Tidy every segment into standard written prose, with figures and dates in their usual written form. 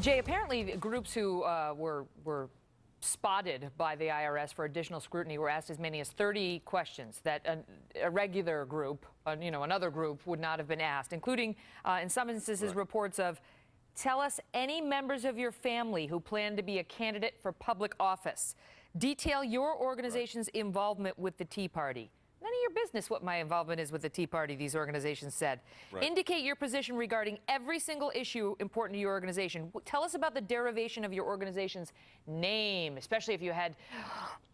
Jay, apparently groups who were spotted by the IRS for additional scrutiny were asked as many as 30 questions that a regular group, another group would not have been asked, including, in some instances, reports of, tell us any members of your family who plan to be a candidate for public office. Detail your organization's involvement with the Tea Party. None of your business what my involvement is with the Tea Party, these organizations said. Indicate your position regarding every single issue important to your organization. Tell us about the derivation of your organization's name, especially if you had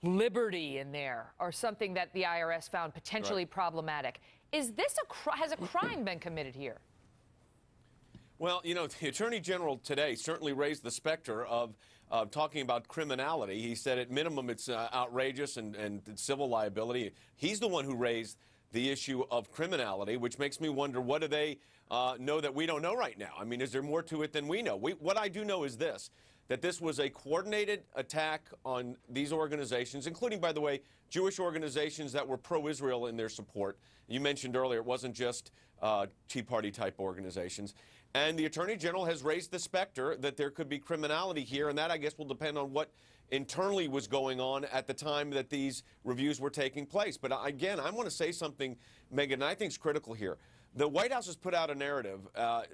liberty in there or something that the IRS found potentially problematic. Is this has a crime been committed here? Well, you know, the Attorney General today certainly raised the specter of talking about criminality. He said at minimum it's outrageous and civil liability. He's the one who raised the issue of criminality, which makes me wonder, what do they know that we don't know right now? I mean, is there more to it than we know? What I do know is this, that this was a coordinated attack on these organizations, including, by the way, Jewish organizations that were pro-Israel in their support. You mentioned earlier it wasn't just Tea Party-type organizations. And the Attorney General has raised the specter that there could be criminality here, and that, I guess, will depend on what internally was going on at the time that these reviews were taking place. But again, I want to say something, Megan, I think is critical here. The White House has put out a narrative,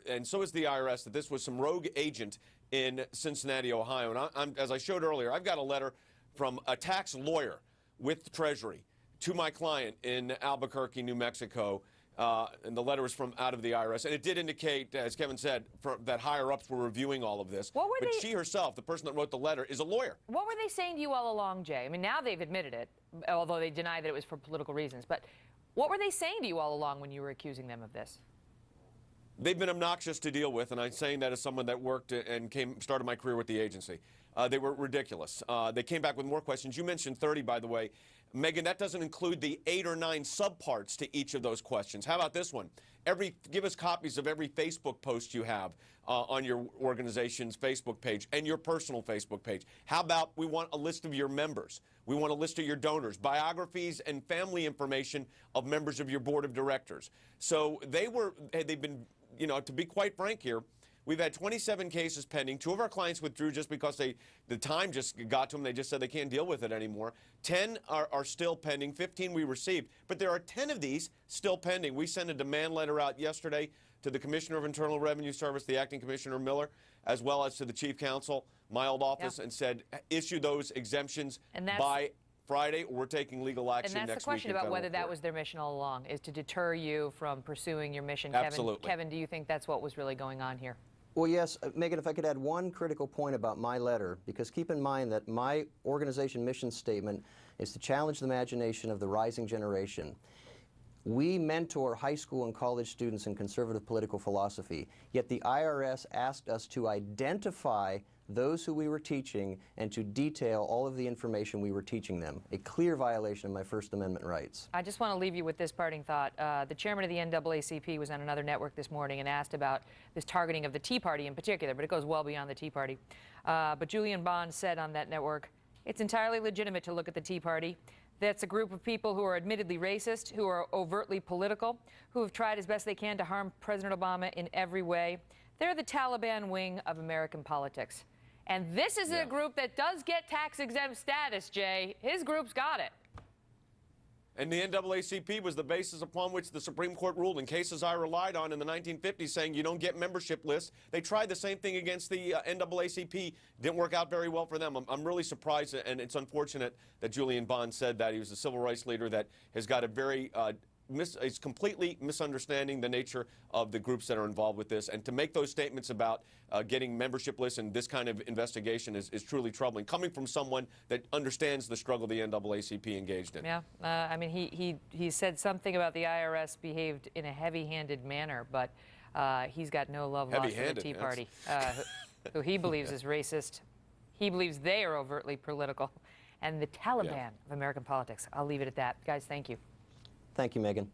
and so has the IRS, that this was some rogue agent in Cincinnati, Ohio. And as I showed earlier, I've got a letter from a tax lawyer with the Treasury to my client in Albuquerque, New Mexico. And the letter was from out of the IRS. And it did indicate, as Kevin said, that higher-ups were reviewing all of this. But she herself, the person that wrote the letter, is a lawyer. What were they saying to you all along, Jay? I mean, now they've admitted it, although they deny that it was for political reasons. But what were they saying to you all along when you were accusing them of this? They've been obnoxious to deal with, and I'm saying that as someone that worked and started my career with the agency. They were ridiculous. They came back with more questions. You mentioned 30, by the way. Megan, that doesn't include the 8 or 9 subparts to each of those questions. How about this one? Give us copies of every Facebook post you have on your organization's Facebook page and your personal Facebook page. How about we want a list of your members? We want a list of your donors, biographies and family information of members of your board of directors. So they've been, to be quite frank here, we've had 27 cases pending. 2 of our clients withdrew just because the time just got to them. They just said they can't deal with it anymore. 10 are still pending. 15 we received. But there are 10 of these still pending. We sent a demand letter out yesterday to the Commissioner of Internal Revenue Service, the Acting Commissioner Miller, as well as to the Chief Counsel, my old office, and said issue those exemptions by Friday, or we're taking legal action next week. And that's the question about whether that was their mission all along, is to deter you from pursuing your mission. Absolutely. Kevin, do you think that's what was really going on here? Well, yes. Megan, if I could add one critical point about my letter, because keep in mind that my organization mission statement is to challenge the imagination of the rising generation. We mentor high school and college students in conservative political philosophy, yet the IRS asked us to identify those who we were teaching and to detail all of the information we were teaching them, a clear violation of my First Amendment rights. I just want to leave you with this parting thought. The chairman of the NAACP was on another network this morning and asked about this targeting of the Tea Party in particular, but it goes well beyond the Tea Party. But Julian Bond said on that network, it's entirely legitimate to look at the Tea Party. That's a group of people who are admittedly racist, who are overtly political, who have tried as best they can to harm President Obama in every way. They're the Taliban wing of American politics. And this is a group that does get tax-exempt status, Jay. His group's got it. And the NAACP was the basis upon which the Supreme Court ruled in cases I relied on in the 1950s, saying you don't get membership lists. They tried the same thing against the NAACP. Didn't work out very well for them. I'm really surprised, and it's unfortunate that Julian Bond said that. He was a civil rights leader that has got a very is completely misunderstanding the nature of the groups that are involved with this. And to make those statements about getting membership lists and this kind of investigation is truly troubling, coming from someone that understands the struggle the NAACP engaged in. Yeah, I mean, he said something about the IRS behaved in a heavy-handed manner, but he's got no love lost for the Tea Party, who he believes is racist. He believes they are overtly political, and the Taliban of American politics. I'll leave it at that. Guys, thank you. Thank you, Megan.